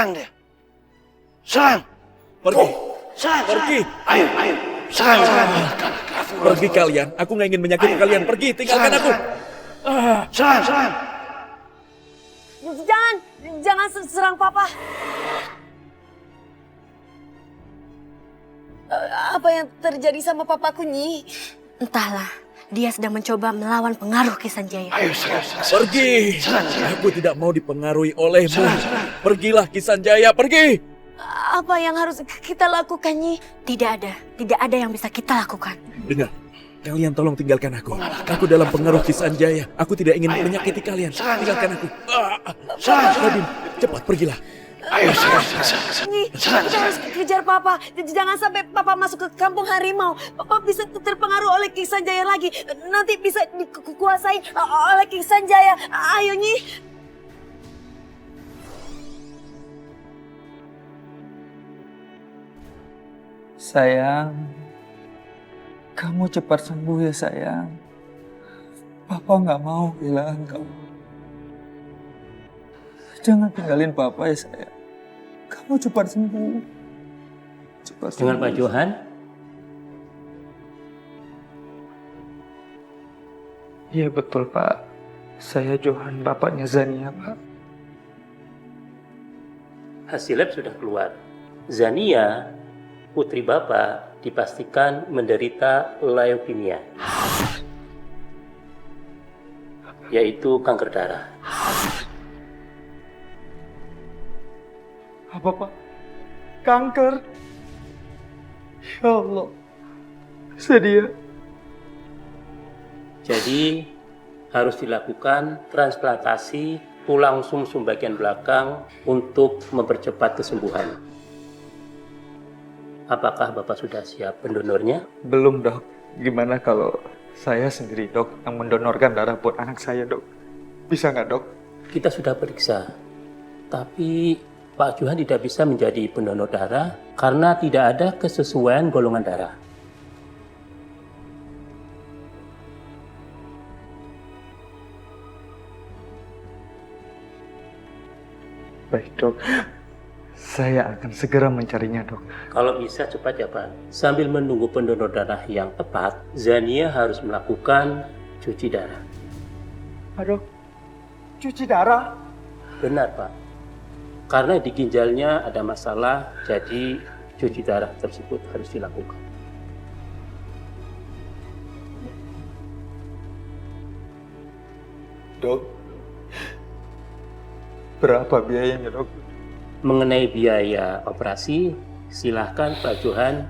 Serang dia. Serang. Pergi. Serang. Pergi. Ayo. Serang. Pergi kalian. Aku nggak ingin menyakiti kalian. Pergi, tinggalkan aku. Serang. Jangan serang Papa. Apa yang terjadi sama papaku, Nyi? Entahlah, dia sedang mencoba melawan pengaruh Kisanjaya. Ayo, serang. Pergi. Aku tidak mau dipengaruhi olehmu. Pergilah Kisanjaya, pergi. Apa yang harus kita lakukan, Nyi? Tidak ada yang bisa kita lakukan. Dengar, kalian tolong tinggalkan aku. Aku dalam pengaruh Kisanjaya. Aku tidak ingin menyakiti kalian. Tinggalkan aku. Raden, cepat pergilah. Ayo, serang. Nyi, kita harus kejar Papa. Jangan sampai Papa masuk ke kampung harimau. Papa bisa terpengaruh oleh Kisanjaya lagi. Nanti bisa dikuasai oleh Kisanjaya. Ayo, Nyi. Sayang, kamu cepat sembuh ya sayang. Papa nggak mau kehilangan kamu. Jangan tinggalin Papa ya sayang. Kamu cepat sembuh. Cepat sembuh. Dengan Pak Johan? Iya betul Pak. Saya Johan, bapaknya Zania Pak. Hasil lab sudah keluar. Zania, putri Bapak, dipastikan menderita leukemia, yaitu kanker darah. Apa Pak? Kanker? Ya Allah. Sedih. Jadi harus dilakukan transplantasi tulang sumsum bagian belakang untuk mempercepat kesembuhan. Apakah Bapak sudah siap pendonornya? Belum dok. Gimana kalau saya sendiri dok yang mendonorkan darah buat anak saya dok? Bisa nggak dok? Kita sudah periksa, tapi Pak Johan tidak bisa menjadi pendonor darah karena tidak ada kesesuaian golongan darah. Baik dok. Saya akan segera mencarinya dok. Kalau bisa cepat ya Pak. Sambil menunggu pendonor darah yang tepat, Zania harus melakukan cuci darah. Dok, cuci darah? Benar Pak. Karena di ginjalnya ada masalah, jadi cuci darah tersebut harus dilakukan. Dok, berapa biayanya dok? Mengenai biaya operasi, silahkan Pak Johan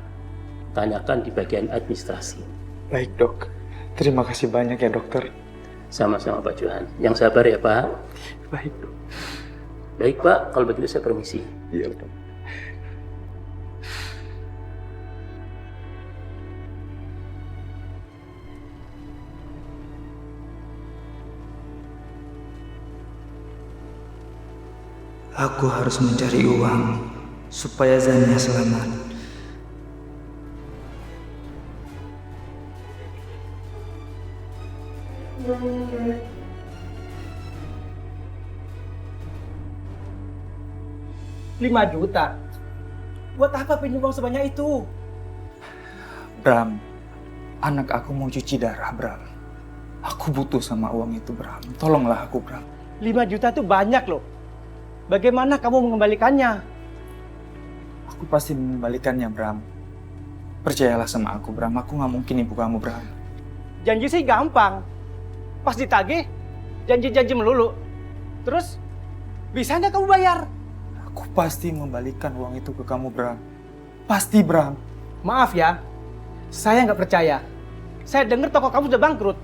tanyakan di bagian administrasi. Baik dok, terima kasih banyak ya dokter. Sama-sama Pak Johan. Yang sabar ya Pak. Baik dok. Baik Pak, kalau begitu saya permisi. Iya dok. Aku harus mencari uang supaya Zania selamat. Rp5 juta? Buat apa pinjam uang sebanyak itu? Bram, anak aku mau cuci darah, Bram. Aku butuh sama uang itu, Bram. Tolonglah aku, Bram. 5 juta itu banyak loh. Bagaimana kamu mengembalikannya? Aku pasti mengembalikannya, Bram. Percayalah sama aku, Bram. Aku nggak mungkin ibu kamu, Bram. Janji sih gampang. Pas ditagih, janji-janji melulu. Terus, bisa nggak kamu bayar? Aku pasti membalikan uang itu ke kamu, Bram. Pasti, Bram. Maaf ya, saya nggak percaya. Saya dengar toko kamu sudah bangkrut.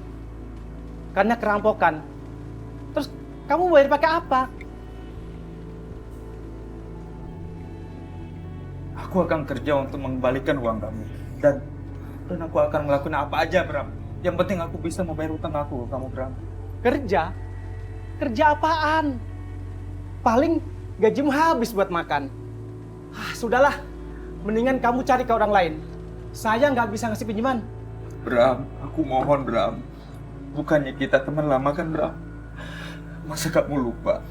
Karena kerampokan. Terus, kamu bayar pakai apa? Aku akan kerja untuk mengembalikan uang kamu. Dan aku akan ngelakuin apa aja, Bram. Yang penting aku bisa membayar utang aku ke kamu, Bram. Kerja? Kerja apaan? Paling gajimu habis buat makan. Sudahlah, mendingan kamu cari ke orang lain. Saya nggak bisa ngasih pinjaman. Bram, aku mohon, Bram. Bukannya kita teman lama kan, Bram? Masa kamu lupa?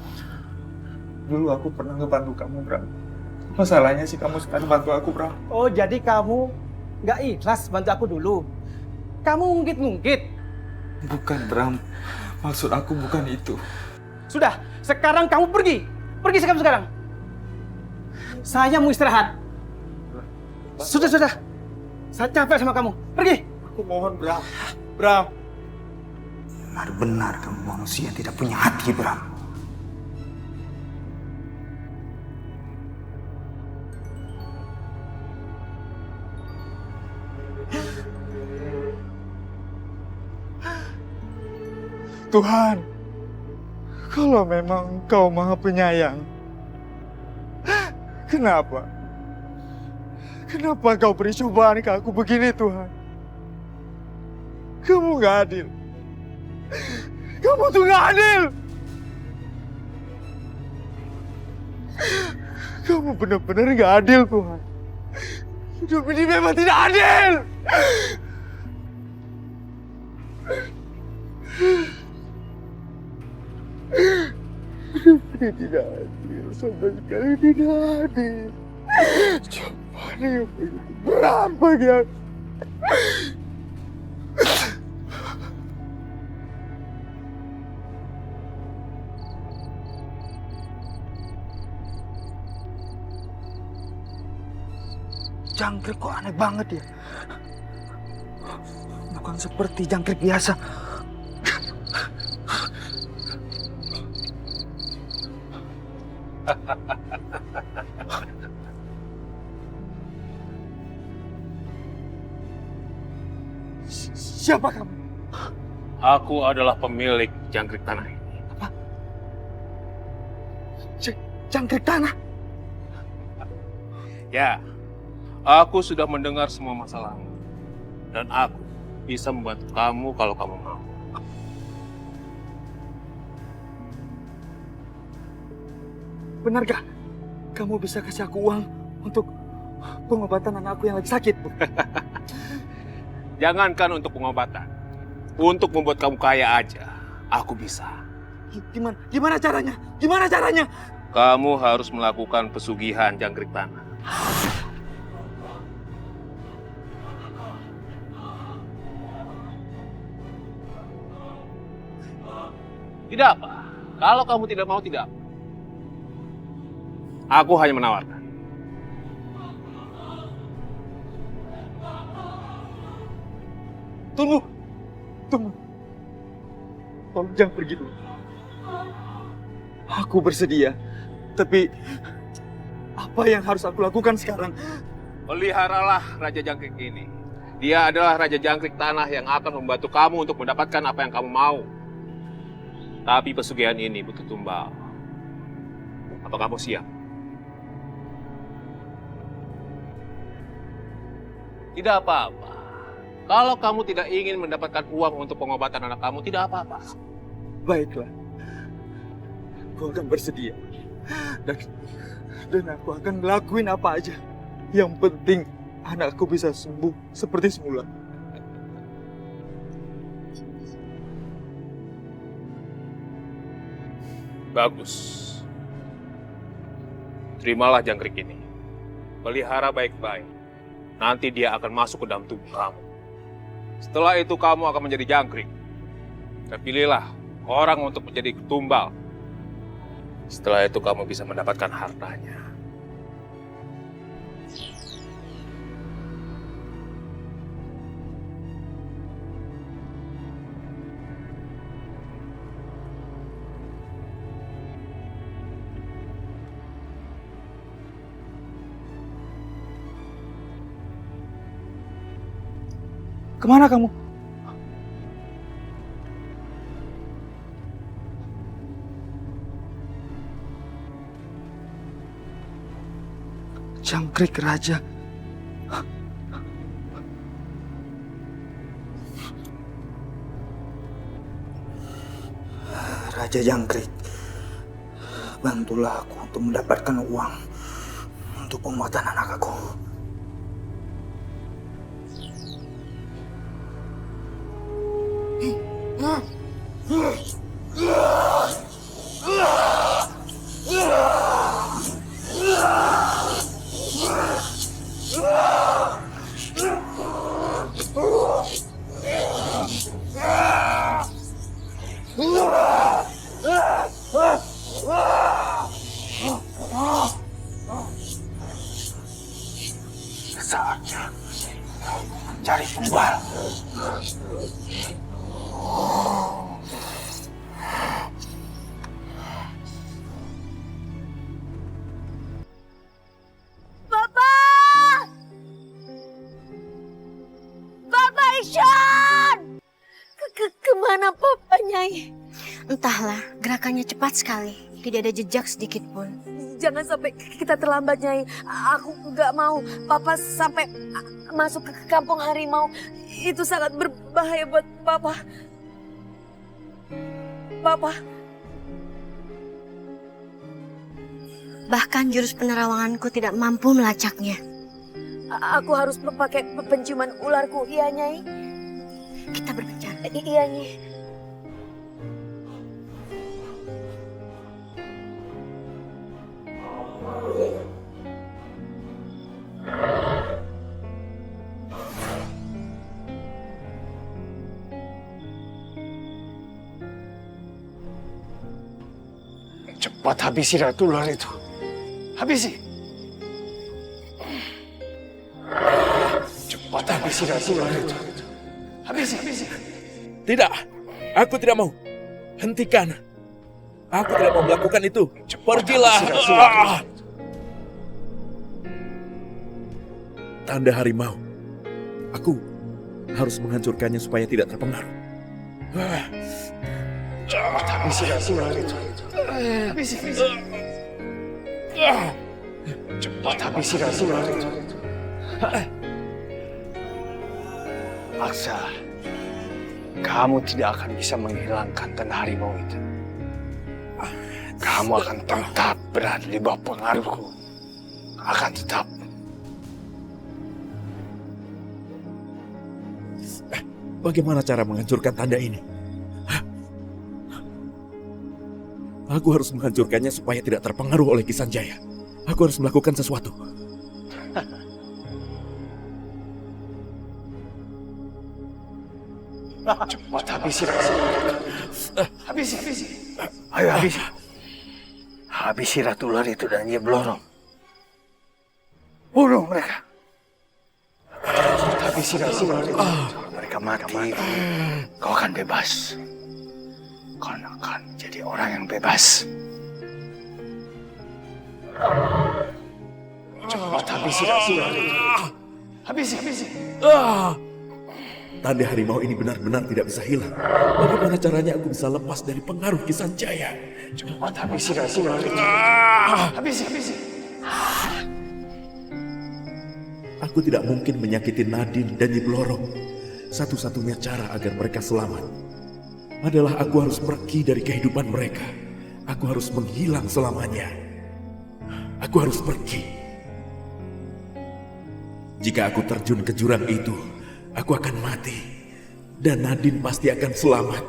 Dulu aku pernah ngebantu kamu, Bram. Masalahnya sih kamu sekarang bantu aku, Bram. Oh, jadi kamu nggak ikhlas bantu aku dulu? Kamu ngungkit-ngungkit? Bukan, Bram. Maksud aku bukan itu. Sudah, sekarang kamu pergi. Pergi sekarang. Saya mau istirahat. Sudah. Saya capek sama kamu. Pergi. Aku mohon, Bram. Bram. Benar-benar kamu manusia yang tidak punya hati, Bram. Tuhan, kalau memang Engkau Maha Penyayang, kenapa Kau beri cobaan ke aku begini, Tuhan? Kamu nggak adil. Kamu tuh nggak adil. Kamu benar-benar nggak adil, Tuhan. Hidup ini memang tidak adil. Ini tidak adil, sama sekali tidak adil. Cobaan yang begitu berat bagi aku. Jangkrik kok aneh banget ya? Bukan seperti jangkrik biasa. Siapa kamu? Aku adalah pemilik jangkrik tanah ini. Jangkrik tanah? Ya, aku sudah mendengar semua masalahmu. Dan aku bisa membantu kamu kalau kamu mau. Benarkah kamu bisa kasih aku uang untuk pengobatan anakku yang lagi sakit? Jangankan untuk pengobatan. Untuk membuat kamu kaya aja, aku bisa. Gimana caranya? Gimana caranya? Kamu harus melakukan pesugihan jangkrik tanah. Tidak apa. Kalau kamu tidak mau, tidak apa. Aku hanya menawarkan. Tunggu. Tolong jangan pergi dulu. Aku bersedia. Tapi apa yang harus aku lakukan sekarang? Peliharalah Raja Jangkrik ini. Dia adalah Raja Jangkrik Tanah yang akan membantu kamu untuk mendapatkan apa yang kamu mau. Tapi pesugihan ini butuh tumbal. Apa kamu siap? Tidak apa-apa. Kalau kamu tidak ingin mendapatkan uang untuk pengobatan anak kamu, tidak apa-apa. Baiklah. Aku akan bersedia. Dan aku akan ngelakuin apa aja. Yang penting anakku bisa sembuh seperti semula. Bagus. Terimalah jangkrik ini. Pelihara baik-baik. Nanti dia akan masuk ke dalam tubuh kamu. Setelah itu kamu akan menjadi jangkrik. Dan pilihlah orang untuk menjadi tumbal. Setelah itu kamu bisa mendapatkan hartanya. Kemana kamu? Jangkrik Raja. Raja Jangkrik, bantulah aku untuk mendapatkan uang untuk pengobatan anak aku. Ah! Cari tumbal. Bapak! Bapak Ihsan! Kemana Papa, Nyai? Entahlah, gerakannya cepat sekali. Tidak ada jejak sedikit pun. Jangan sampai kita terlambat, Nyai. Aku nggak mau Papa sampai masuk ke kampung harimau. Itu sangat berbahaya buat Papa. Papa. Bahkan jurus penerawanganku tidak mampu melacaknya. Aku harus pakai penciuman ularku, iya Nyai? Kita berpencar. Iya Nyai. Cepat habisi ratu ular itu. Habisi. Cepat habisi ratu ular itu. Habisi. Tidak, aku tidak mau. Hentikan. Aku tidak mau melakukan itu. Pergilah. Tanda harimau. Aku harus menghancurkannya supaya tidak terpengaruh. Cepat habisi ratu ular itu. Habisi. Cepat habisi ratu ular itu. Aksa, kamu tidak akan bisa menghilangkan tanda harimau itu. Kamu akan tetap berada di bawah pengaruhku. Akan tetap. Bagaimana cara menghancurkan tanda ini? Aku harus menghancurkannya supaya tidak terpengaruh oleh Ki Sanjaya. Aku harus melakukan sesuatu. Cepat habisi ratu. Habisi. Ayo habisi. Habisi ratu ular itu dan Nyi Blorong. Bunuh mereka. Cepat habisi ratu ular itu. Kalau mereka mati, kau akan bebas. Kau akan jadi orang yang bebas. Cepat habisi ratu ular itu. Habisi. Tanda harimau ini benar-benar tidak bisa hilang. Bagaimana caranya aku bisa lepas dari pengaruh Ki Sanjaya? Cepat habisi ratu ular itu. Habisi. Aku tidak mungkin menyakiti Nadine dan Nyi Blorong. Satu-satunya cara agar mereka selamat adalah aku harus pergi dari kehidupan mereka. Aku harus menghilang selamanya. Aku harus pergi. Jika aku terjun ke jurang itu, aku akan mati. Dan Nadine pasti akan selamat.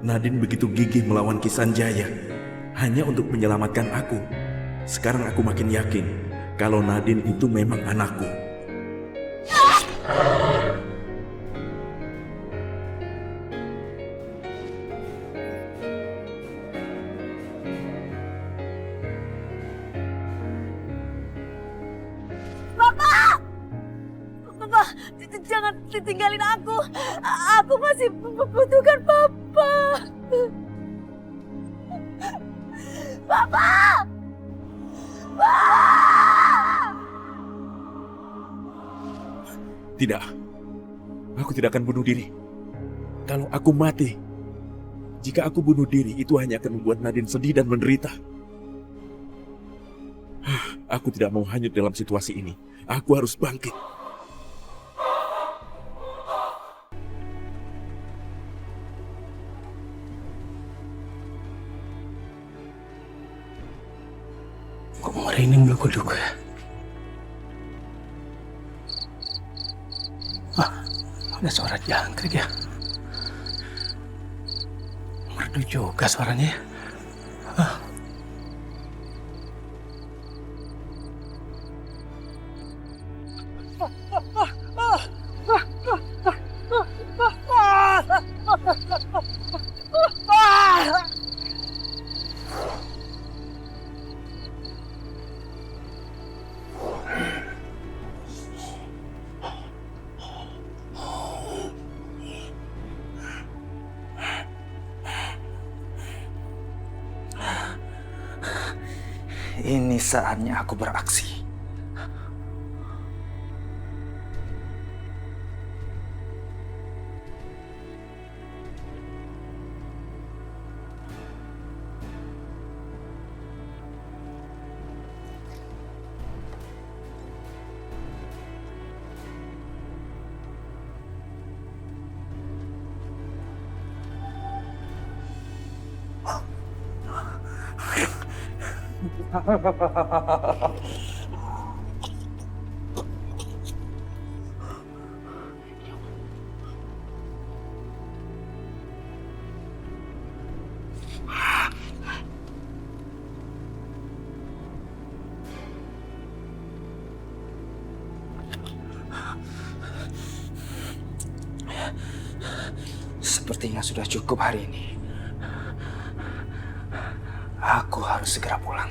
Nadine begitu gigih melawan Ki Sanjaya hanya untuk menyelamatkan aku. Sekarang aku makin yakin kalau Nadine itu memang anakku. Papa, jangan tinggalin aku. Aku masih membutuhkan Papa. Papa! Tidak, aku tidak akan bunuh diri. Kalau aku mati, jika aku bunuh diri, itu hanya akan membuat Nadine sedih dan menderita. Aku tidak mau hanyut dalam situasi ini. Aku harus bangkit. Kok merinding aku juga ya? Ada suara jangkrik ya. Merdu juga suaranya ya. Ini saatnya aku beraksi. Sepertinya sudah cukup hari ini. Aku harus segera pulang.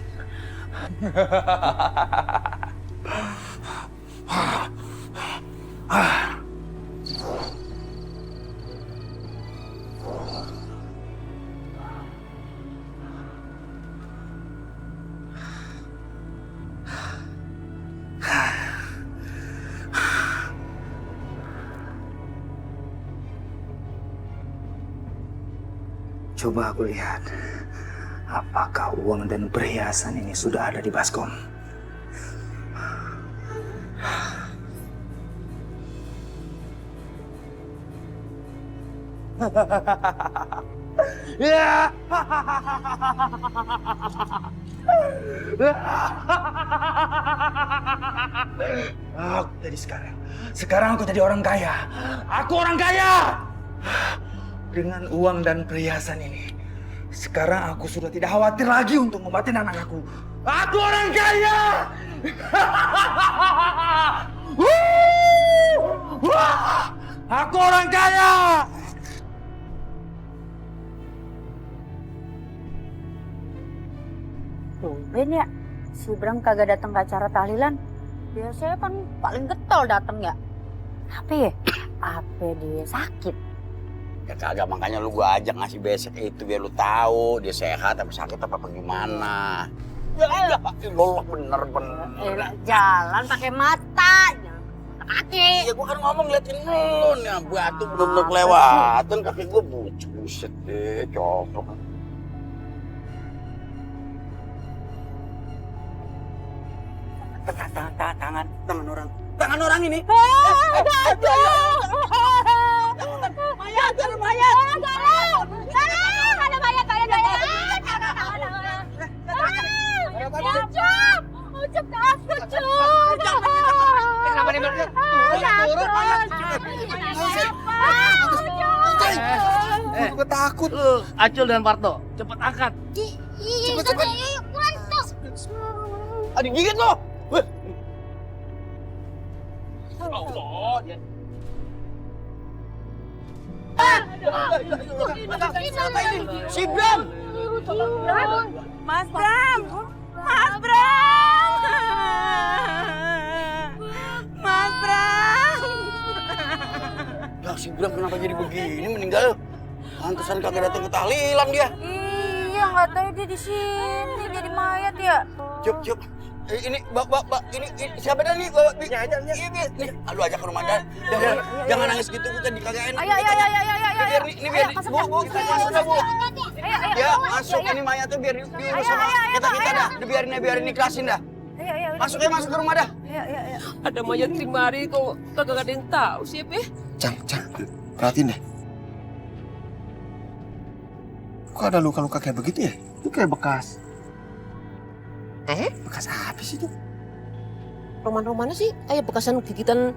Coba aku lihat, apakah uang dan perhiasan ini sudah ada di baskom? Ya. Aku jadi sekarang aku jadi orang kaya. Aku orang kaya. Dengan uang dan perhiasan ini, sekarang aku sudah tidak khawatir lagi untuk ngobatin anak aku. Aku orang kaya! Aku orang kaya! Tumben ya, si Bram kagak datang ke acara tahlilan. Biasanya kan paling getol datang ya. Apa ya? Apa dia sakit? Ya kagak, makanya lu gua ajak ngasih besek itu biar lu tahu dia sehat apa sakit apa gimana. Ya lolok bener. Jalan pakai mata, jangan kaki. Ya gua kan ngomong liatin lu nih, batu belum kelewatan kaki gua buset deh, coplok. Tangan orang ini. Mayat, ada mayat. Ada mayat. Ucup takut, Cup. Kenapa nih? Gue takut. Acul dan Parto, cepet angkat. Cepet. Ada gigit lo. Allah. Si Bram. Mas Bram. Lah si Bram kenapa jadi begini meninggal? Pantesan kagak datang ke tahlilan dia. Iya, nggak tahu dia di sini jadi mayat ya. Cup. Ini ini siapa dah nih bawa nih? Nih, lu ajak ke rumah dah. Jangan nangis gitu, kita dikagak enak. Ayo. Biar Bu, kita masuk dah, Bu. Ya, masuk ini mayatnya biar diurus sama kita dah. Biarin ikhlasin dah. Ayo. Masuk ke rumah dah. Ayo. Ada mayat 5 hari kok kagak ada yang tahu sih, Pe. Cang, perhatiin deh. Kok ada luka-luka kayak begitu ya? Itu kayak bekas. Bekas apa sih itu? Roman-romannya sih kayak bekasan gigitan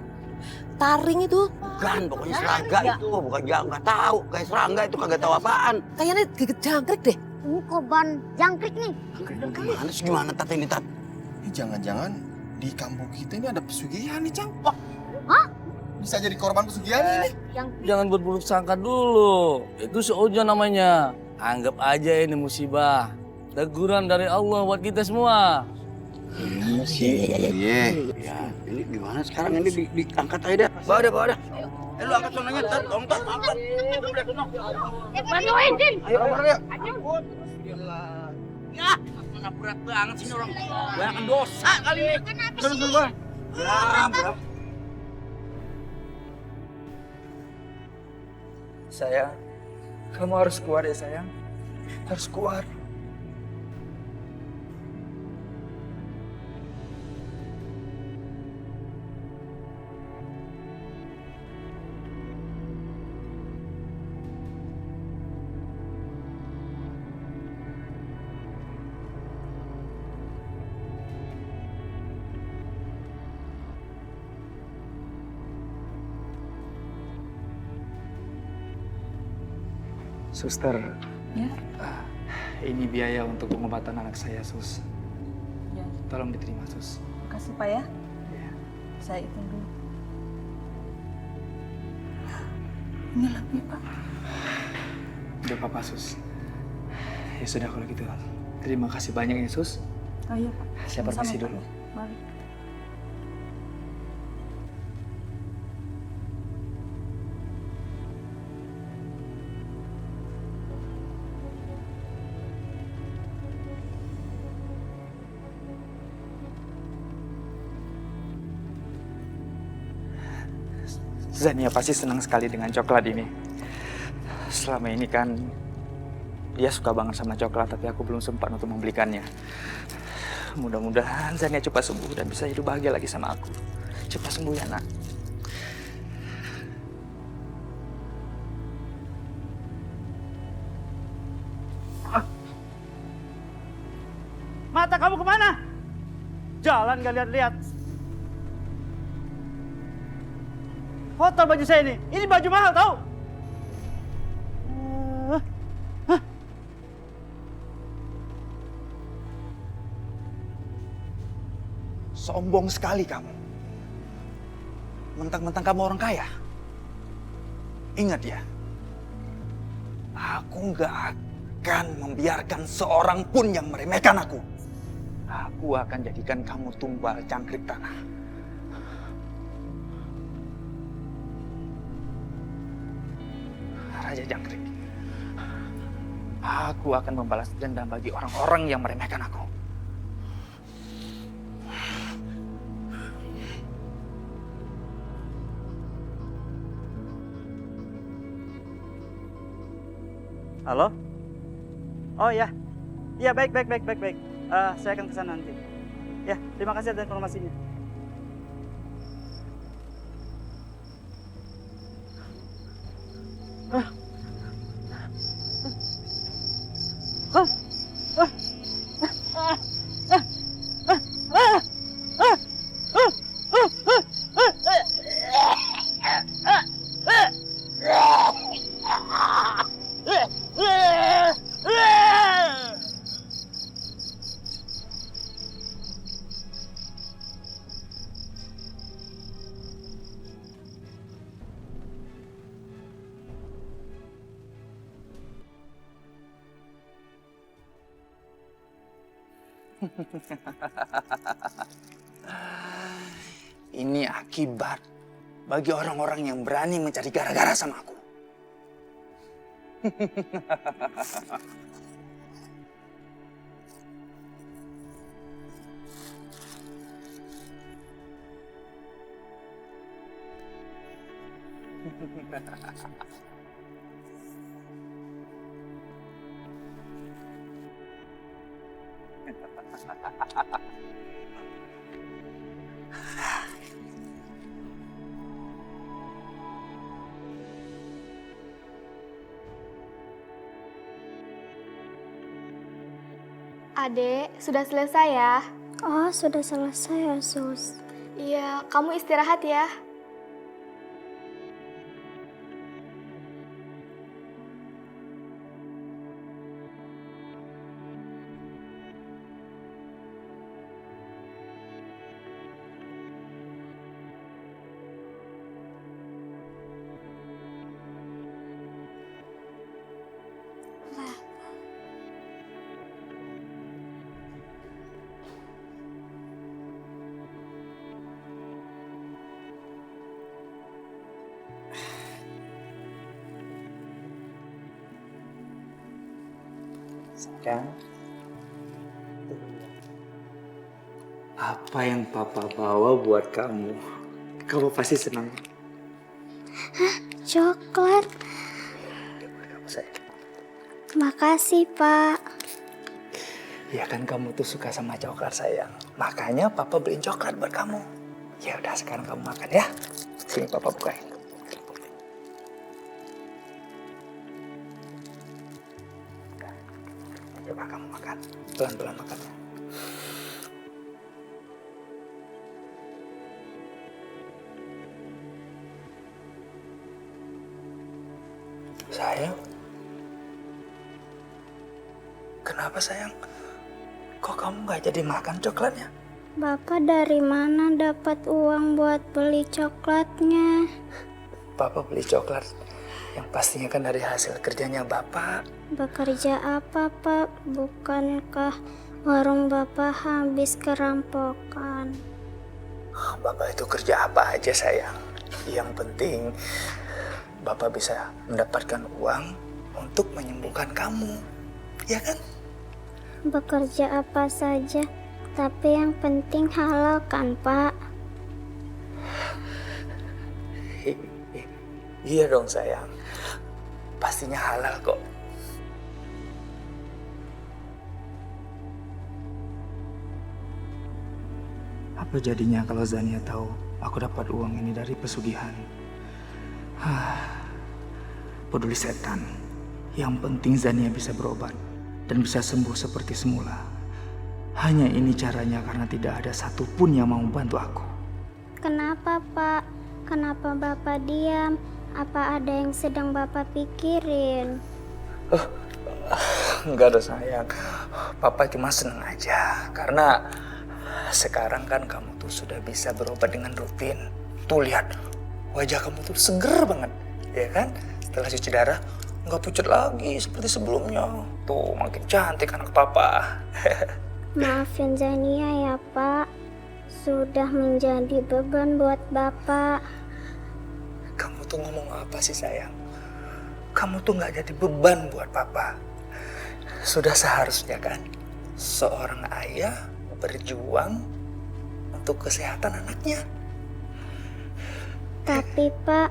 taring itu. Bukan, pokoknya serangga itu. Bukan nggak tahu. Kayak serangga itu kagak tahu apaan. Kayaknya gigit jangkrik deh. Ini korban jangkrik nih. Gimana sih, gimana Tat ini, Tat? Ini jangan-jangan di kampung kita ini ada pesugihan nih, Cang. Hah? Bisa jadi korban pesugihan ini. Jangan berburuk sangka dulu. Itu seuja namanya. Anggap aja ini musibah. Teguran dari Allah buat kita semua. Iya sih. Iya. Ya, ini gimana sekarang ini diangkat aja dah. Bawa dah. Lu angkat sonanya, angkat. Bantuin, Din. Ayo, ya. Ya, mana berat banget sih ini orang. Banyak dosa kali ini. Suruh, Bang. Berat. Sayang, kamu harus kuat ya sayang. Harus kuat. Suster, Ya. Ini biaya untuk pengobatan anak saya, Sus. Ya. Tolong diterima, Sus. Makasih Pak ya. Ya. Saya hitung dulu. Ini lebih Pak. Udah apa-apa, Sus. Ya sudah kalau gitu. Terima kasih banyak ya, Sus. Oh iya Pak. Saya permisi dulu. Mari. Zania pasti senang sekali dengan coklat ini. Selama ini kan dia suka banget sama coklat, tapi aku belum sempat untuk membelikannya. Mudah-mudahan Zania cepat sembuh dan bisa hidup bahagia lagi sama aku. Cepat sembuh ya, Nak. Mata kamu kemana? Jalan gak lihat-lihat. Kotor baju saya ini. Ini baju mahal tau? Sombong sekali kamu. Mentang-mentang kamu orang kaya. Ingat ya, aku gak akan membiarkan seorang pun yang meremehkan aku. Aku akan jadikan kamu tumbal cangkrik tanah. Raja Jangkrik. Aku akan membalas dendam bagi orang-orang yang meremehkan aku. Halo? Oh ya. Iya, baik. Saya akan ke sana nanti. Ya, terima kasih atas informasinya. Ini akibat bagi orang-orang yang berani mencari gara-gara sama aku. Adek, sudah selesai ya? Oh, sudah selesai ya, Sus. Iya, kamu istirahat ya. Sayang. Apa yang papa bawa buat kamu? Kamu pasti senang. Hah? Coklat? Makasih, Pak. Ya kan kamu tuh suka sama coklat sayang. Makanya papa beliin coklat buat kamu. Ya udah sekarang kamu makan ya. Sini papa bukain. Coba kamu makan. Pelan-pelan makan. Sayang. Kenapa sayang? Kok kamu nggak jadi makan coklatnya? Bapak dari mana dapat uang buat beli coklatnya? Papa beli coklat yang pastinya kan dari hasil kerjanya Bapak. Bekerja apa, Pak? Bukankah warung Bapak habis kerampokan? Bapak itu kerja apa aja sayang. Yang penting Bapak bisa mendapatkan uang untuk menyembuhkan kamu. Ya kan? Bekerja apa saja, tapi yang penting halal kan, Pak? Iya dong sayang. Pastinya halal kok. Apa jadinya kalau Zania tahu aku dapat uang ini dari pesugihan? Peduli setan. Yang penting Zania bisa berobat dan bisa sembuh seperti semula. Hanya ini caranya karena tidak ada satupun yang mau membantu aku. Kenapa, Pak? Kenapa Bapak diam? Apa ada yang sedang Bapak pikirin? Enggak ada sayang. Papa cuma seneng aja. Karena sekarang kan kamu tuh sudah bisa berobat dengan rutin. Tuh lihat, wajah kamu tuh seger banget. Ya kan? Setelah cuci darah, nggak pucat lagi seperti sebelumnya. Tuh makin cantik anak papa. Maafin Zania ya, Pak. Sudah menjadi beban buat Bapak. Kamu tuh ngomong apa sih sayang? Kamu tuh nggak jadi beban buat papa. Sudah seharusnya kan seorang ayah berjuang untuk kesehatan anaknya. Tapi Pak,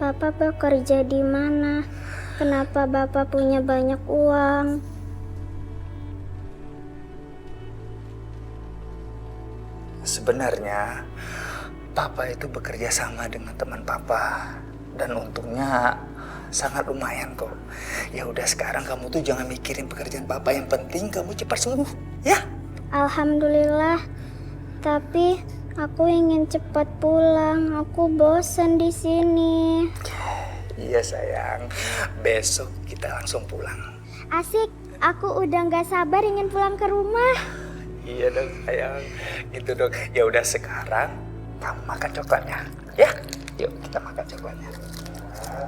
Bapak bekerja di mana? Kenapa Bapak punya banyak uang? Sebenarnya Papa itu bekerja sama dengan teman Papa dan untungnya sangat lumayan kok. Ya udah sekarang kamu tuh jangan mikirin pekerjaan Papa, yang penting kamu cepat sembuh, ya? Alhamdulillah. Tapi aku ingin cepat pulang. Aku bosan di sini. Iya sayang, besok kita langsung pulang. Asik, aku udah nggak sabar ingin pulang ke rumah. Iya dong sayang, gitu dong. Ya udah sekarang kamu makan coklatnya, ya? Yuk kita makan coklatnya.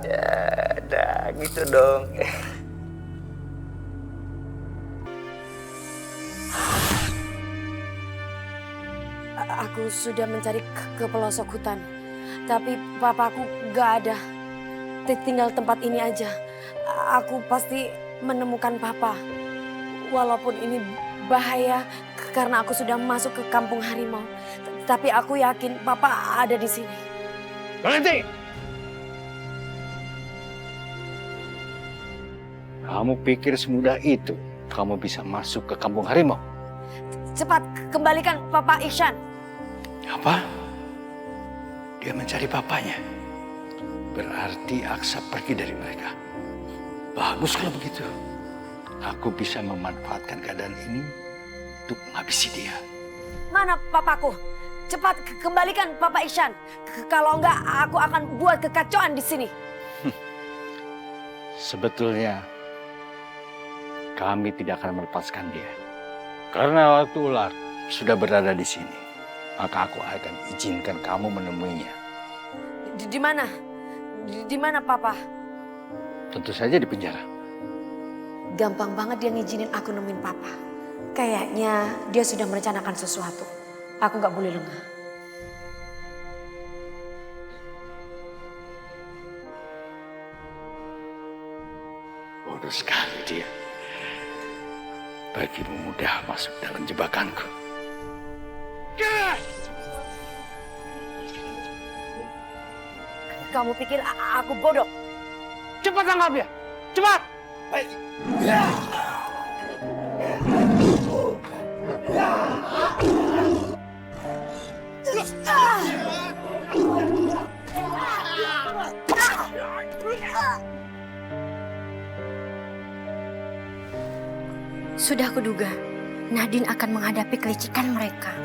Ya, dah gitu dong. Aku sudah mencari ke pelosok hutan, tapi papaku gak ada. Tinggal tempat ini aja. Aku pasti menemukan papa. Walaupun ini bahaya karena aku sudah masuk ke kampung harimau. Tapi aku yakin papa ada di sini. Berhenti! Kamu pikir semudah itu kamu bisa masuk ke kampung harimau? Cepat kembalikan Papa Ihsan. Apa? Dia mencari papanya. Berarti Aksa pergi dari mereka. Bagus kalau begitu. Aku bisa memanfaatkan keadaan ini untuk menghabisi dia. Mana papaku? Cepat kembalikan Papa Ihsan. Kalau enggak aku akan buat kekacauan di sini. Sebetulnya kami tidak akan melepaskan dia. Karena waktu ular sudah berada di sini, maka aku akan izinkan kamu menemuinya. Di mana? Di mana Papa? Tentu saja di penjara. Gampang banget dia ngizinin aku nemuin Papa. Kayaknya dia sudah merencanakan sesuatu. Aku nggak boleh lengah. Bodoh sekali dia. bagimu mudah masuk dalam jebakanku. Kamu pikir aku bodoh? Cepat tangkap dia. Cepat. Baik. Sudah kuduga, Nadine akan menghadapi kelicikan mereka.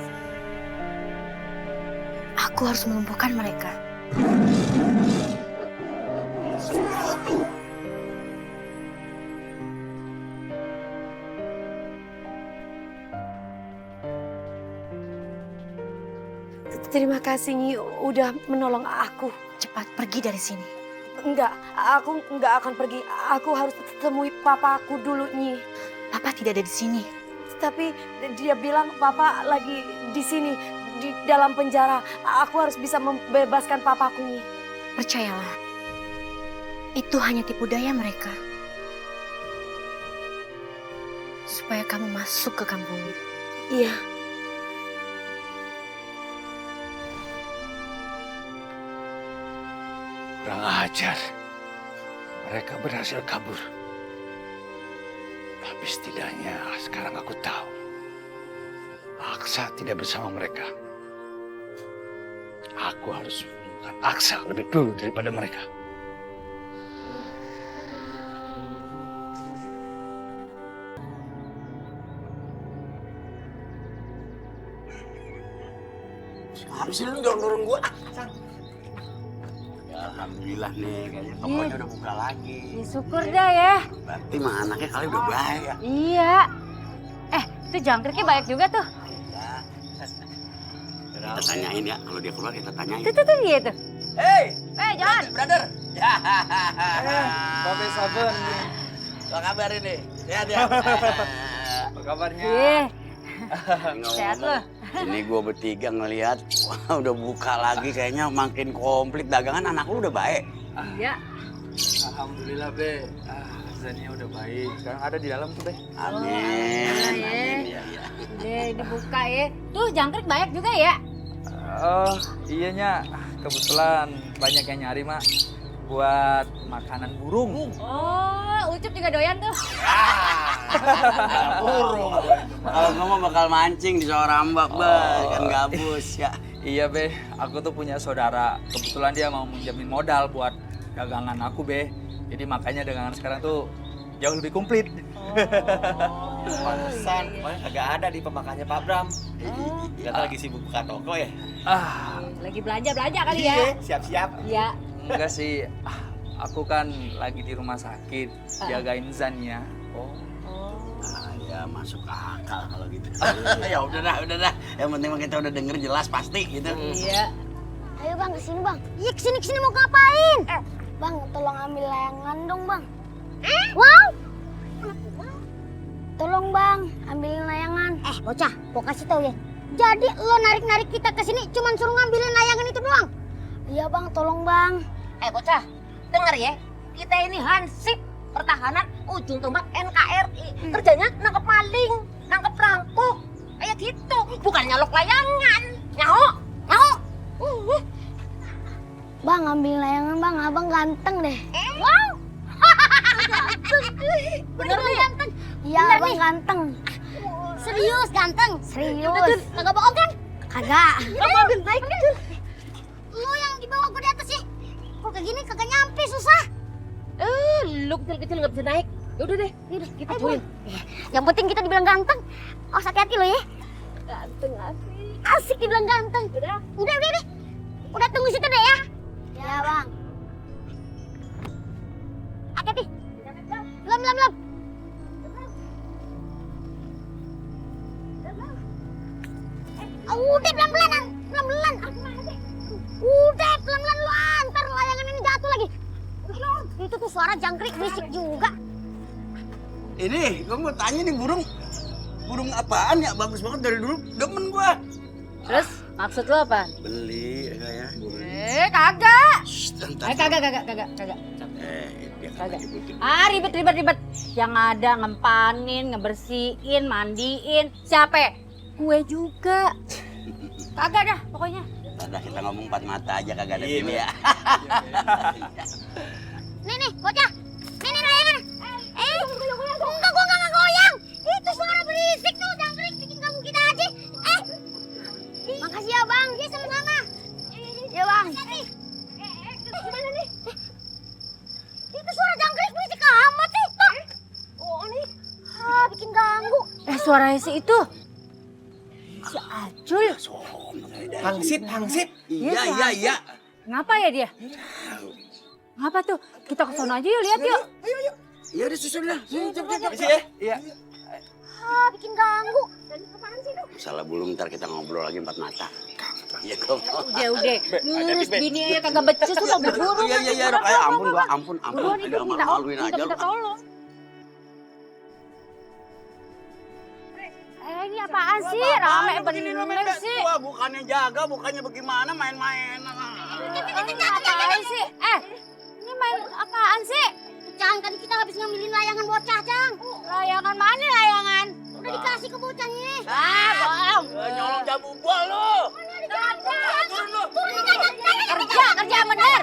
Aku harus melumpuhkan mereka. Terima kasih Nyi udah menolong aku. Cepat pergi dari sini. Enggak, aku enggak akan pergi. Aku harus temui papaku dulu Nyi. Papa tidak ada di sini. Tapi dia bilang papa lagi di sini, di dalam penjara. Aku harus bisa membebaskan papaku Nyi. Percayalah, itu hanya tipu daya mereka. Supaya kamu masuk ke kampung. Iya. Kurang ajar. Mereka berhasil kabur. Tapi setidaknya sekarang aku tahu. Aksa tidak bersama mereka. Aku harus menemukan Aksa lebih dulu daripada mereka. Habis ini lu dorong-dorong gua. Ya, alhamdulillah nih, kayaknya tokonya udah buka lagi. Ya, syukur dah ya. Berarti mah anaknya kali udah baik ya. Iya. Itu jangkriknya banyak juga tuh. Kita tanyain ya, kalau dia keluar kita tanyain. Tuh dia tuh. Hey, John. brother. Ya. Babe Saben. Apa kabar ini? Sehat ya? Apa kabarnya? Iya. Ngomong-ngomong, Sehat lo. Ini gue bertiga ngelihat, wah udah buka lagi kayaknya makin komplit dagangan. Anak lu udah baik. Iya. Alhamdulillah Be. Zania udah baik. Sekarang ada di dalam tuh Be. Amin. Amin. Ya, ya. Udah dibuka ya. Tuh jangkrik banyak juga ya. Oh iyanya, kebetulan banyak yang nyari mak buat makanan burung. Oh, Ucup juga doyan tuh. Burung. Kalau ngomong bakal mancing di Sorambak, kan gabus ya. Iya Be, aku tuh punya saudara. Kebetulan dia mau minjemin modal buat dagangan aku Be. Jadi makanya dagangan sekarang tuh jauh lebih komplit. Pantesan, kagak ada di pemakannya Pak Bram. Kita lagi sibuk buka toko ya. Lagi belanja kali ya. Siap-siap. Iya. Enggak sih, aku kan lagi di rumah sakit jagain Zania. Ya masuk akal kalau gitu. Ya udah dah. Yang penting kita udah denger jelas pasti gitu. Iya. Ayo bang, kesini bang. Iya kesini mau ngapain? Bang, tolong ambil layangan dong bang. Wow. Tolong bang, ambilin layangan. Bocah, gua kasih tau ya. Jadi lo narik-narik kita ke sini cuman suruh ngambilin layangan itu doang? Iya bang, tolong bang. Bocah, denger ya. Kita ini hansip pertahanan ujung tombak NKRI. Kerjanya nangkep maling, nangkep perampok. Kayak gitu, bukan nyolok layangan. Nyaho. Bang, ambil layangan bang, abang ganteng deh. Wow. Bener nih ganteng. Iya, abang ganteng. Serius ganteng. Serius. Kagak bohong kan? Kagak. Kamu ambil naik. Lu yang dibawa gue di atas sih. Kok kayak gini kagak nyampe, susah. Lu kecil-kecil nggak bisa naik. Yaudah deh, kita join. Yang penting kita dibilang ganteng. Oh, hati-hati lo ya. Ganteng asik. Asik dibilang ganteng. Udah. Udah tunggu situ deh ya. Ya bang. Hati-hati. Belum. Udah pelan-pelan. Udah pelan-pelan lu antar layangan ini jatuh lagi. Itu tuh suara jangkrik berisik juga. Ini, gue mau tanya nih burung apaan ya? Bagus banget dari dulu, demen gua. Terus maksud lo apa? Beli, ya. Kagak. Shh, Kagak. Dia Kagak. Ribet. Yang ada ngempanin, ngebersihin, mandiin. Siapa? Gue juga. Kagak dah pokoknya. Udah kita ngomong empat mata aja kagak ada ini ya. Nih, bocah. Nih, layangan. Enggak, gua enggak goyang. Itu suara berisik tuh, jangkrik bikin kamu kita aja. Makasih ya, Bang. Ya, sama-sama. Ya, Bang. Gimana nih? Itu suara jangkrik berisik amat sih. Oh, nih. Bikin ganggu. Suaranya si itu. Si Acul. Hangsip. Iya. Ngapa ya dia? Ngapa tuh? Kita ke sono aja yuk, lihat yuk. Iya udah susun lah. Iya. Bikin ganggu. Apaan sih lu? Salah belum, ntar kita ngobrol lagi empat mata. Iya kok. Udah. Ngurus bini aja kagak becus tuh mau buru. Iya, Rok. Ampun. Udah malu-maluin aja lu. Tolong. Ini apaan sih? Rame bener sih. Wah, bukannya jaga, bukannya bagaimana main-main. Apaan sih? Ini main apaan sih? Cang, tadi kita habis ngambilin layangan bocah, Cang. Layangan mana layangan? Udah dikasih ke bocahnya. Bohong. Nyolong jamu buah lu. Kerja bener.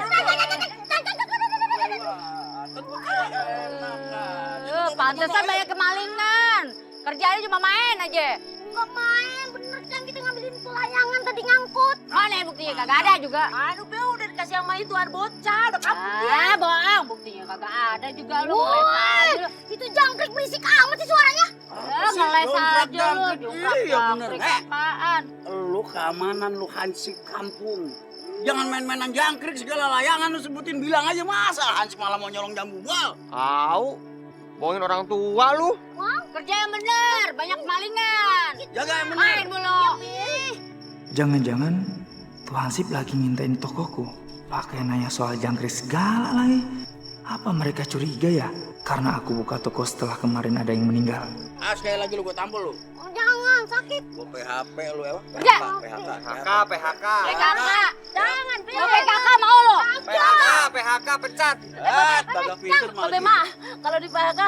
Pantesan banyak kemalingan. Kerjanya cuma main aja. Enggak main, bener Cang, kita ngambilin itu layangan tadi ngangkut. Mana buktinya kagak ada juga. Aduh, Be, udah dikasih sama itu air bocah, udah kabur dia. Bohong, buktinya kagak ada juga lu. Woi, itu jangkrik berisik amat sih suaranya. Ngeles aja lu juga. Iya bener. Apaan? Lu keamanan, lu hansip kampung. Jangan main-mainan jangkrik segala layangan lu sebutin, bilang aja masa Hansip malah mau nyolong jambu bal. Bohongin orang tua lu. Kerja yang bener, banyak kemalingan. Jaga yang bener. Main mulu. Jangan-jangan Tuh Hansip lagi ngintain tokoku. Pakai nanya soal jangkrik segala lagi. Apa mereka curiga ya? Karena aku buka toko setelah kemarin ada yang meninggal. Sekali lagi lu gue tampol lu. Oh, jangan, sakit. Gue PHP lu ya. Kerja. PHK. Jangan, PKK mau lo. PHK pecat. Kagak pinter malah. Babe, Mak, kalau di PHK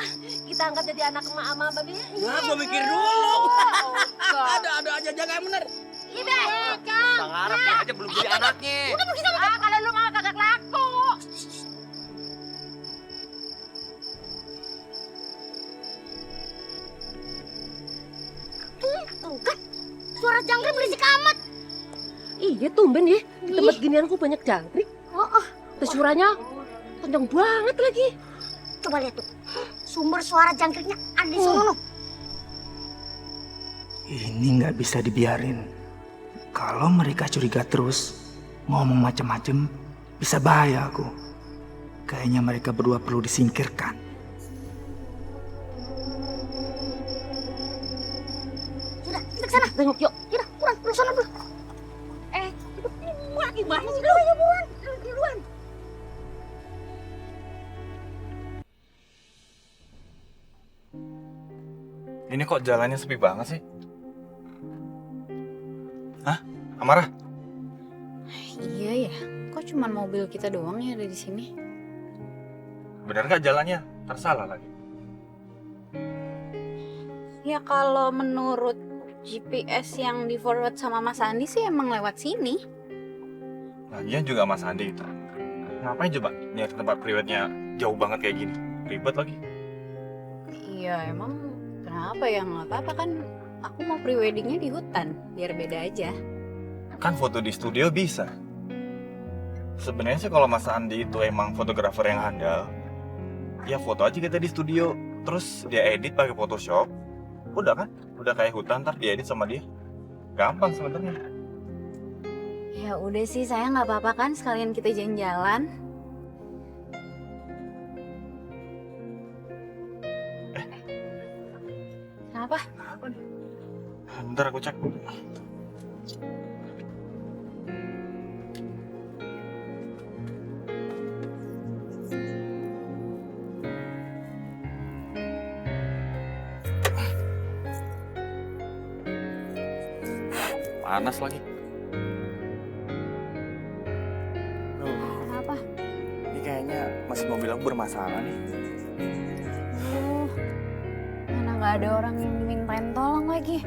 kita angkat jadi anak emak sama Babe. Nah, gue mikir dulu. Ada aja, jaga yang bener. Iya, Be. Cang. Bang Arab aja belum jadi anaknya. Udah pergi sama Kalau lu mau kagak laku. Tuh kan, suara jangkrik berisik amat. Iya, tumben ya. Di tempat ginian kok banyak jangkrik. Terus suaranya kencang banget lagi. Coba lihat tuh. Sumber suara jangkriknya ada di sono. Ini nggak bisa dibiarin. Kalau mereka curiga terus, ngomong macem-macem, bisa bahaya aku. Kayaknya mereka berdua perlu disingkirkan. Sudah, kita ke sana. Tengok yuk. Yaudah, pulang sana dulu. Gimana sih lu? Ayo, duluan. Ini kok jalannya sepi banget sih? Hah? Amarah? Iya ya, kok cuma mobil kita doang ya ada di sini? Bener nggak jalannya? Tersalah lagi. Ya kalau menurut GPS yang di forward sama Mas Andi sih emang lewat sini. Lagian juga Mas Andi itu. Ngapain coba nyari tempat private-nya jauh banget kayak gini? Ribet lagi. Iya emang kenapa ya, nggak apa-apa kan aku mau preweddingnya di hutan biar beda aja. Kan foto di studio bisa. Sebenarnya sih kalau Mas Andi itu emang fotografer yang handal, ya foto aja kita di studio, terus dia edit pakai Photoshop. Udah kan? Udah kayak hutan, ntar diedit sama dia. Gampang sebenarnya. Ya udah sih, saya nggak apa-apa kan sekalian kita jalan-jalan. Kenapa? Bentar aku cek. Panas lagi. Kenapa? Ini kayaknya masih mau bilang bermasalah nih? Mana nggak ada orang yang dimintain tolong lagi.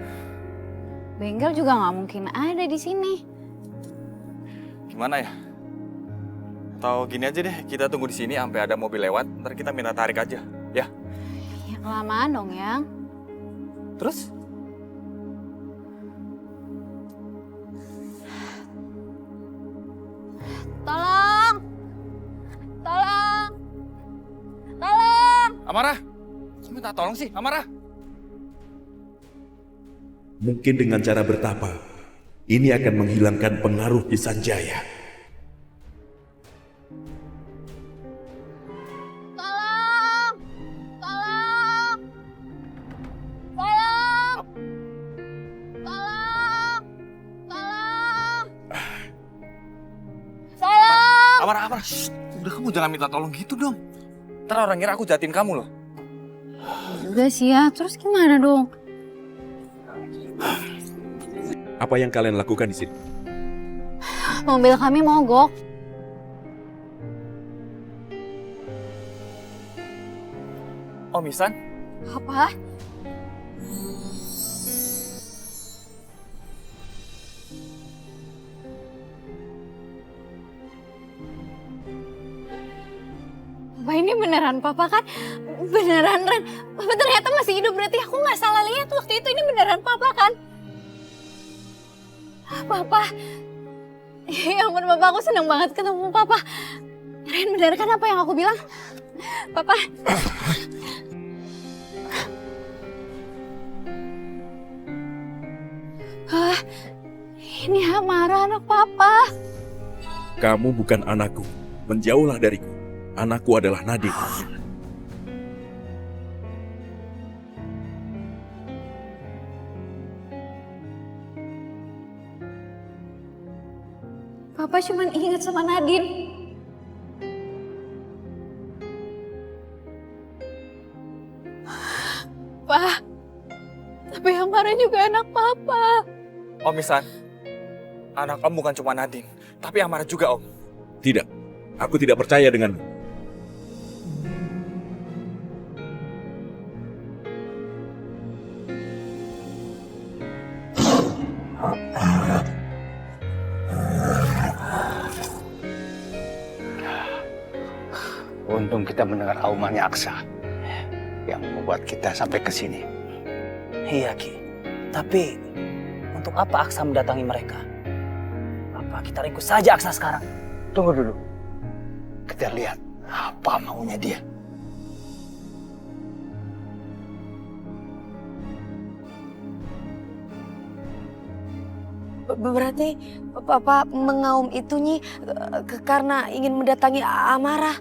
Bengkel juga nggak mungkin ada di sini. Gimana ya? Atau gini aja deh, kita tunggu di sini sampai ada mobil lewat, ntar kita minta tarik aja, ya? Ya kelamaan dong, Yang. Terus? Tolong! Tolong! Tolong! Amara! Kok minta tolong sih, Amara? Mungkin dengan cara bertapa, ini akan menghilangkan pengaruh Ki Sanjaya. Tolong! Tolong! Tolong! Tolong! Tolong! Tolong! Amara, shh. Udah kamu jangan minta tolong gitu dong. Ntar orang kira aku jahatin kamu loh. Udah sih ya, terus gimana dong? Apa yang kalian lakukan di sini? Mobil kami mogok. Om Ihsan? Apa? Papa, ini beneran Papa kan? Beneran, Ren. Papa ternyata masih hidup, berarti aku nggak salah lihat waktu itu. Ini beneran Papa kan? Papa. Ya ampun, Papa, aku senang banget ketemu Papa. Ren, bener kan apa yang aku bilang? Papa. Ini Amara, anak Papa. Kamu bukan anakku. Menjauhlah dariku. Anakku adalah Nadine. Papa cuma ingat sama Nadine. Pak, tapi Amara juga anak Papa. Om Ihsan, anak Om bukan cuma Nadine, tapi Amara juga Om. Tidak, aku tidak percaya denganmu. Untung kita mendengar aumannya Aksa yang membuat kita sampai ke sini. Iya, Ki. Tapi untuk apa Aksa mendatangi mereka? Apa kita ringkus saja Aksa sekarang? Tunggu dulu. Kita lihat apa maunya dia. Berarti Papa mengaum itu Nyi karena ingin mendatangi Amara.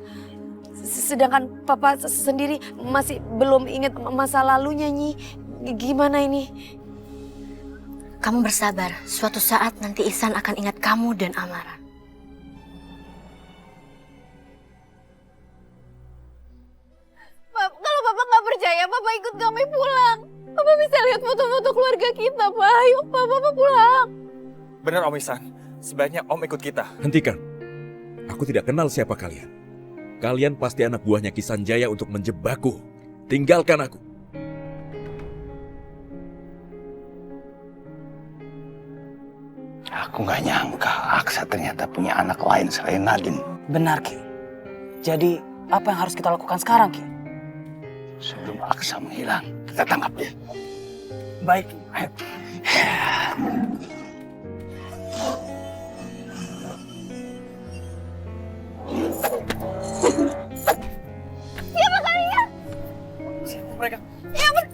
Sedangkan Papa sendiri masih belum ingat masa lalunya Nyi. Gimana ini? Kamu bersabar. Suatu saat nanti Ihsan akan ingat kamu dan Amara. Kalau Papa nggak percaya, Papa ikut kami pulang. Papa bisa lihat foto-foto keluarga kita, Pak. Ayo, Papa pulang. Benar Om Ihsan, sebaiknya Om ikut kita. Hentikan. Aku tidak kenal siapa kalian. Kalian pasti anak buahnya Ki Sanjaya untuk menjebakku. Tinggalkan aku. Aku nggak nyangka Aksa ternyata punya anak lain selain Nadine. Benar, Ki. Jadi, apa yang harus kita lakukan sekarang, Ki? Sebelum Aksa menghilang, kita tangkap dia. Baik. Ayo. Siapa kalian? Siapa mereka? Ya ampun.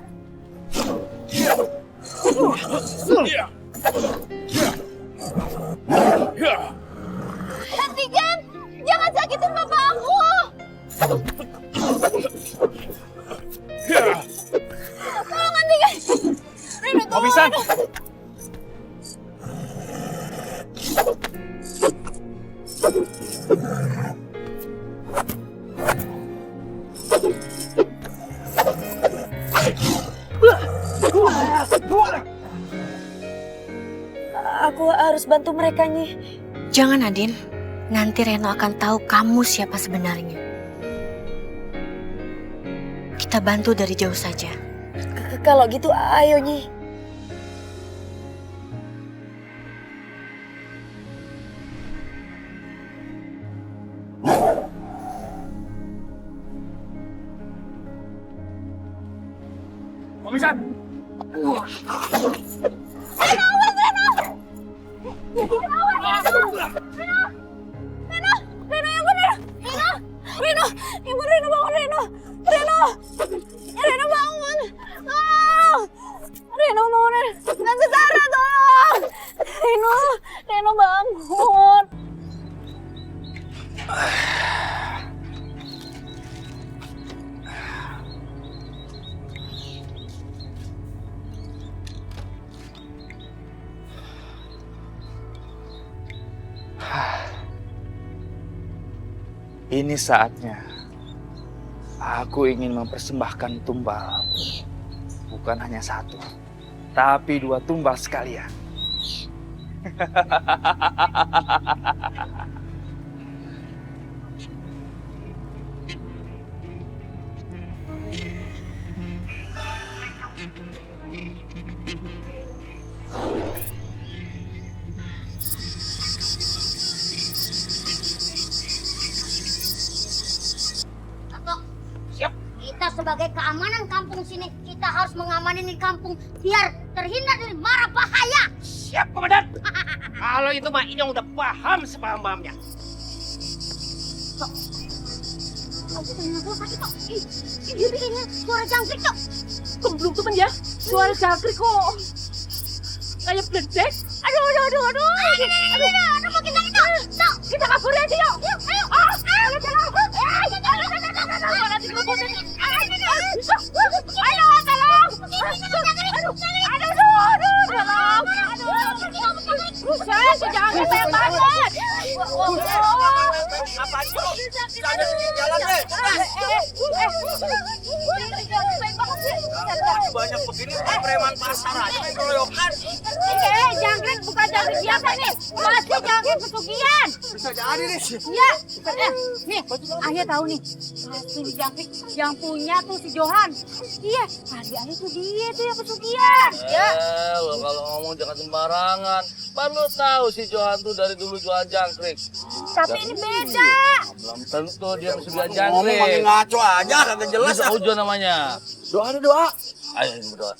Hentikan! Jangan sakitin papa aku! Tolong hentikan! Reno, Om Ihsan! Aku harus bantu mereka, Nyi. Jangan, Nadine. Nanti Reno akan tahu kamu siapa sebenarnya. bisa bantu dari jauh saja. Kalau gitu ayo Nyi. Komisan! Reno, Ibu Reno bangun Reno. Reno bangun. Reno bangun. Tante Sarah tolong. Reno bangun. Ini saatnya aku ingin mempersembahkan tumbal. Bukan hanya satu, tapi 2 tumbal sekalian. Kita sebagai keamanan kampung sini, kita harus mengamani ini kampung biar terhindar dari mara bahaya. Siap, Komandan. Kalau itu mah Inyong udah paham sepaham-pahamnya. Ini kayaknya suara jangkrik tuh. Kemblung temen ya, suara jangkrik kok. Kayak bledek. Aduh, makin lagi tuh. Kita kabur aja yuk. Ayo. Ayo, tolong. Buset, si jangkrik banyak banget. Apa itu? Jalan deh. Banyak begini preman pasar aja keroyokan. Jangkrik bukan jangkrik biasa nih. Pasti jangkrik pesugihan. Bisa jadi nih. Iya. Nih, Ayah tahu nih. Pasti di jangkrik yang punya tuh si Johan. Iya, tadi Ayah tuh dia tuh yang pesugihan. Ya. Lo kalau ngomong jangan sembarangan. Pan lo tahu si Johan tuh dari dulu jualan jangkrik. Tapi ini beda. Belum tentu dia pesugihan Ngomong jangkrik. makin ngaco aja, kagak jelas. Ini Ujo namanya. Doa. Ayo berdoa.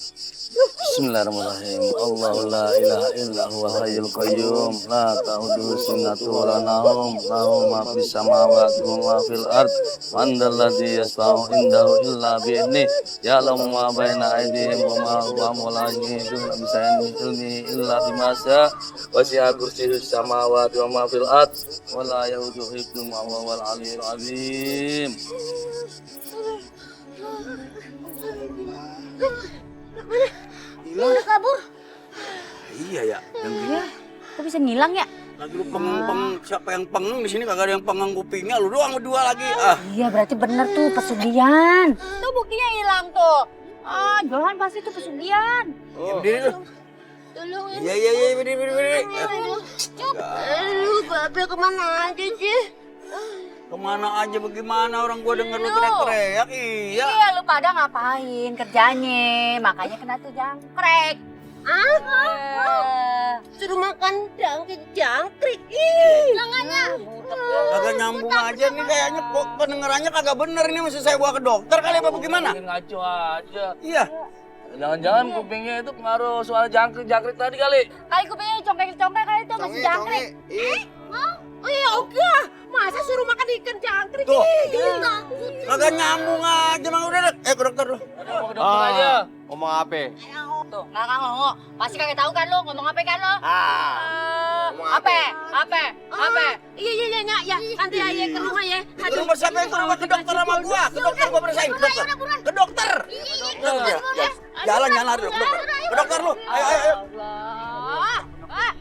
Bismillahirrahmanirrahim. Allahu la ilaha illa huwal hayyul qayyum. La ta'uduhu sinatun wa la nawm. Lahu ma fis samawati wa ma fil ard. Man dzalladzi yashfa'u indahu illa bi'idhnih. Ya'lamu ma baina aydihim wa ma huwa la yuhituna bi shay'in min ilmihi illa bima syaa. Wasi'a kursiyyuhus samawati wa ma fil ard. Wa la ya'uduhu hifdhuhuma wa huwal 'aliyyul 'azim. Udah kabur. Iya ya. Kok bisa ngilang ya? Lagi lu pengeng, siapa yang pengeng di sini kagak ada yang pengeng kupingnya, lu doang berdua lagi. Iya, berarti bener tuh pesugihan. Tuh buktinya hilang tuh. Johan pasti tuh pesugihan. Berdiri lu. Tolong. Iya, berdiri. Lu Babe kemana aja sih? Kemana aja bagaimana orang gua denger lu teriak-teriak. Iya, lu pada ngapain kerjanya? Makanya kena tuh jangkrik. Suruh makan jangkrik. Jangannya. Kagak nyambung aja nih kayaknya kok pendengarannya kagak bener ini, mesti saya bawa ke dokter kali apa gimana? Ngaco aja. Iya. Jangan-jangan kupingnya itu pengaruh suara jangkrik tadi kali. Kali kupingnya congkek-congkek kali itu masih jangkrik. Iya, oke. Masa suruh makan ikan jangkrik? Tuh. Kagak nyambung aja, Mang. Udah, ke dokter lu. Ke dokter aja. Ngomong apa? Tuh, nggak ngomong. Pasti kagak tahu kan lo ngomong apa kan lo? Apa? Iya, ya. Nanti aja ke rumah ya. Ke rumah siapa yang ke rumah? Ke dokter sama gua. Ke dokter gua periksain. Ke dokter. Jalan lari ke dokter. Ke dokter lu. Ayo.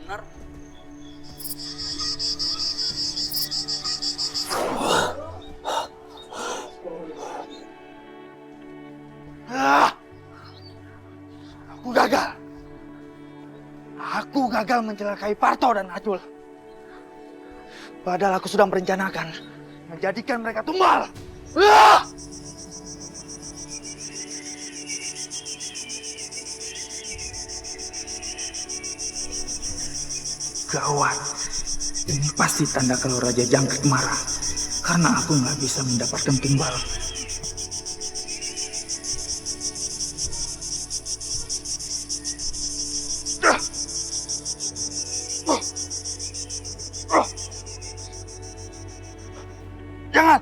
Benar. Aku gagal mencelakai Parto dan Ajul. Padahal aku sudah merencanakan menjadikan mereka tumbal. Gawat. Ini pasti tanda kalau Raja Jangkrik marah. Karena aku nggak bisa mendapatkan tumbal. Jangan!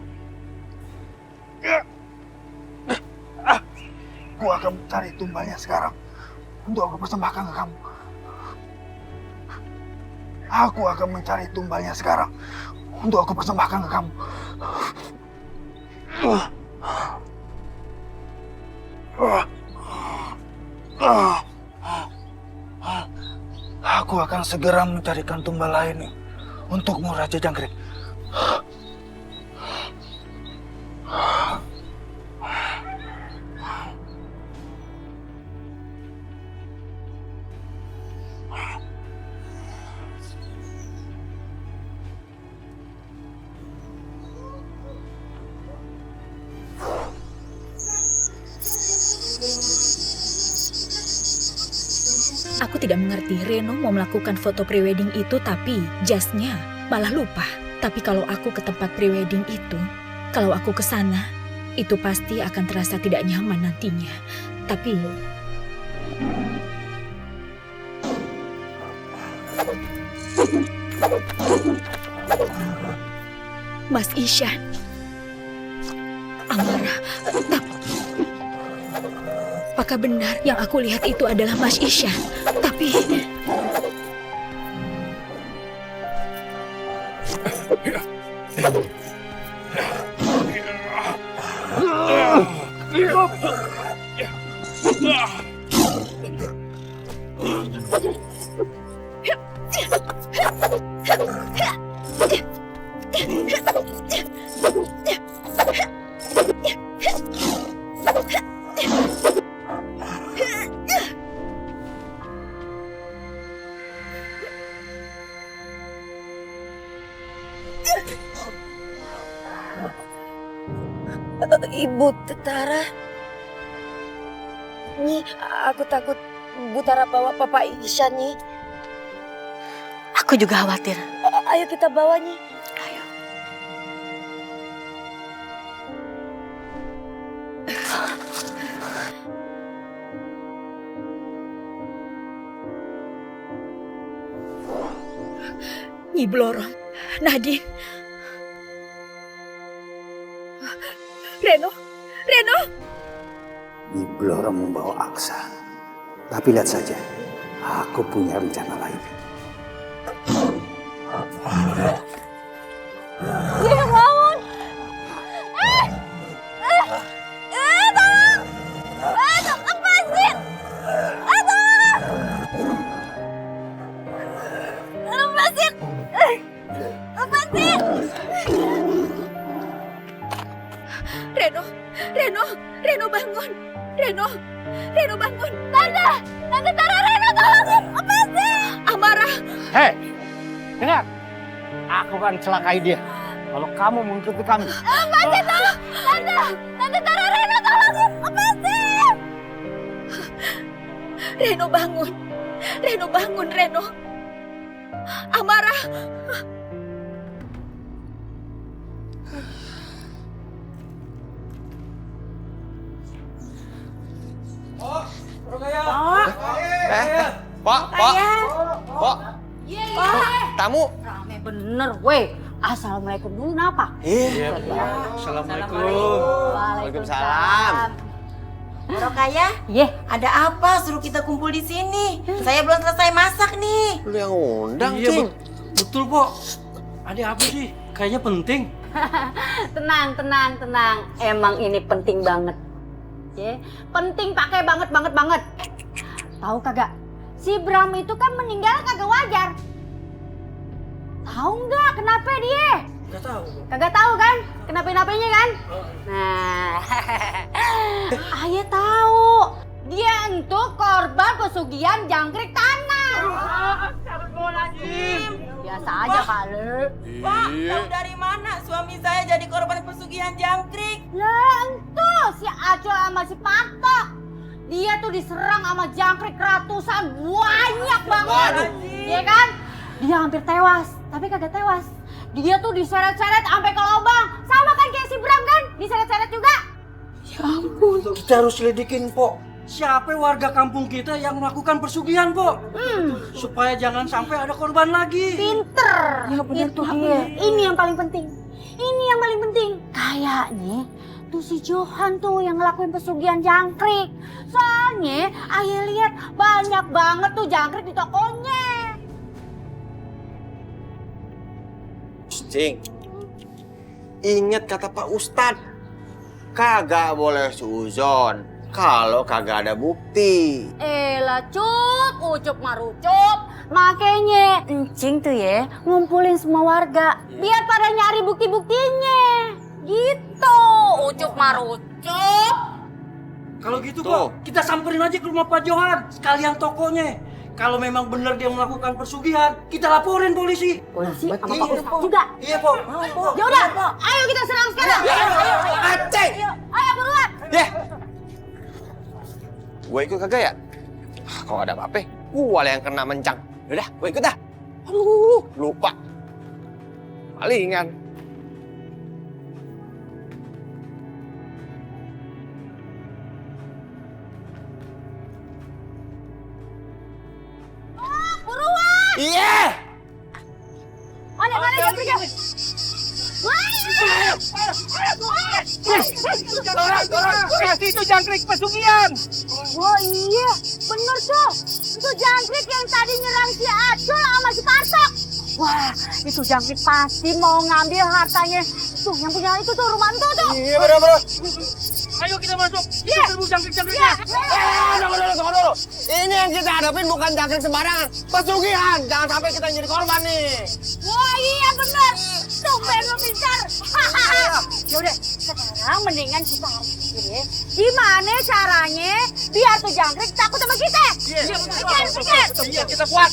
Aku akan mencari tumbalnya sekarang untuk aku persembahkan ke kamu. Aku akan mencari tumbalnya sekarang untuk aku persembahkan ke kamu. Aku akan segera mencarikan tumbal lain untukmu, Raja Jangkrik. Aku tidak mengerti Reno mau melakukan foto prewedding itu tapi jasnya malah lupa. Tapi kalau aku ke tempat prewedding itu, kalau aku ke sana, itu pasti akan terasa tidak nyaman nantinya. Tapi Mas Ishan, Amara, apakah benar yang aku lihat itu adalah Mas Ishan? Tapi Ibu Tara, Nyi, aku takut Bu Tara bawa Papa Ishan, Nyi. Aku juga khawatir. Ayo kita bawa, Nyi. Ayo. Nyi Blorong, Nadine, Reno. Nyi Blorong membawa Aksa. Tapi lihat saja, aku punya rencana lain. Dia bangun! Tolong! Lepasin! Tolong! Lepasin! Lepasin! Reno bangun. Reno bangun. Tante Tara, Reno tolongin! Lepasin! Amara. Hei, dengar. Aku akan celakai dia kalau kamu mengikuti kami. Lepasin, tolong! Tante Tara, Reno tolongin! Lepasin! Reno bangun, Reno. Amara. Pak, tamu. Rame bener, weh. Assalamualaikum dulu kenapa? Iya, Assalamualaikum. Waalaikumsalam. Rokaya, ada apa suruh kita kumpul di sini? Saya belum selesai masak nih. Lu yang undang, Iya, Cing. Betul, Pok. Ada apa sih? Kayaknya penting. Tenang. Emang ini penting banget. Ya, penting pakai banget. Tahu kagak? Si Bram itu kan meninggal kagak wajar. Tahu nggak kenapa dia? Gak tahu. Kagak tahu kan? Kenapa-napanya kan? Nah, Ayah tahu. Dia itu korban pesugihan jangkrik tanah. Biasa aja kali. Pak, tahu dari mana suami saya jadi korban pesugihan jangkrik? Lah itu si Acul sama si Patok. Dia tuh diserang sama jangkrik ratusan banyak banget. Iya kan? Dia hampir tewas, tapi kagak tewas. Dia tuh diseret-seret sampai ke lubang. Sama kan kayak si Bram kan? Diseret-seret juga. Ya ampun. Kita harus selidikin, Po. Siapa warga kampung kita yang melakukan persugihan, Po? Supaya jangan sampai ada korban lagi. Pinter. Ya bener tuh dia. Ini yang paling penting. Ini yang paling penting. Kayaknya tuh si Johan tuh yang ngelakuin pesugihan jangkrik. Soalnya ayah lihat banyak banget tuh jangkrik di tokonya. Cing, ingat kata Pak Ustadz, kagak boleh suzon kalau kagak ada bukti. Elah Ucup marucup. Makanya encing tuh ya ngumpulin semua warga biar pada nyari bukti-buktinya. Gitu, Ucup marucup. Kalau gitu Pak, kita samperin aja ke rumah Pak Johan, sekalian tokonya. Kalau memang benar dia melakukan persugihan, kita laporin polisi. Polisi sama Pak Ustadz juga. Iya, Po. Ya udah, ayo kita serang sekarang. Ayo. Aceh. Ayo buruan. Deh. Gue ikut kagak ya? Kalau ada apa-apa, gue yang kena mencang. Yaudah, gue ikut dah. Aduh, lupa. Palingan. Buruan. Iya. Mana pergi. Itu jangkrik pesugihan. Oh iya, bener tuh. Itu jangkrik yang tadi nyerang si Acul sama si Parto. Wah, itu jangkrik pasti mau ngambil hartanya. Tuh, yang punya itu tuh rumah itu tuh. Iya, bener. Ayo kita masuk. Iya. Kita serbu jangkrik-jangkriknya. Tunggu dulu. Ini yang kita hadapin bukan jangkrik sembarangan. Pesugihan. Jangan sampai kita jadi korban nih. Wah iya bener. Tumben lu pintar. Yaudah, sekarang mendingan kita harus pikir gimana caranya biar tuh jangkrik takut sama kita. Iya, kita kuat.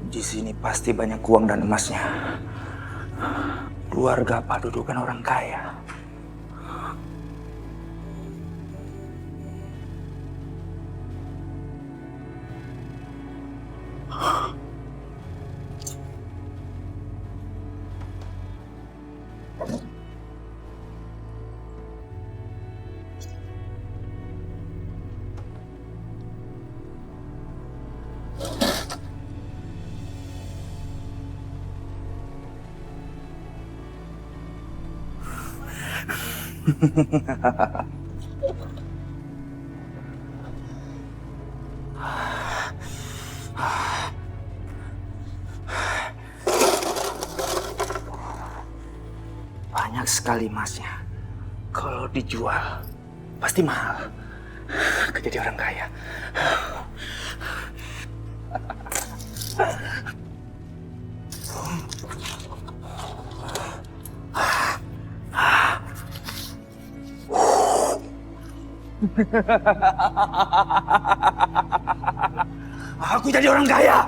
Di sini pasti banyak uang dan emasnya. Keluarga Pak Dudu kan orang kaya. Banyak sekali emasnya. Kalau dijual, pasti mahal. Aku jadi orang kaya. Aku jadi orang kaya.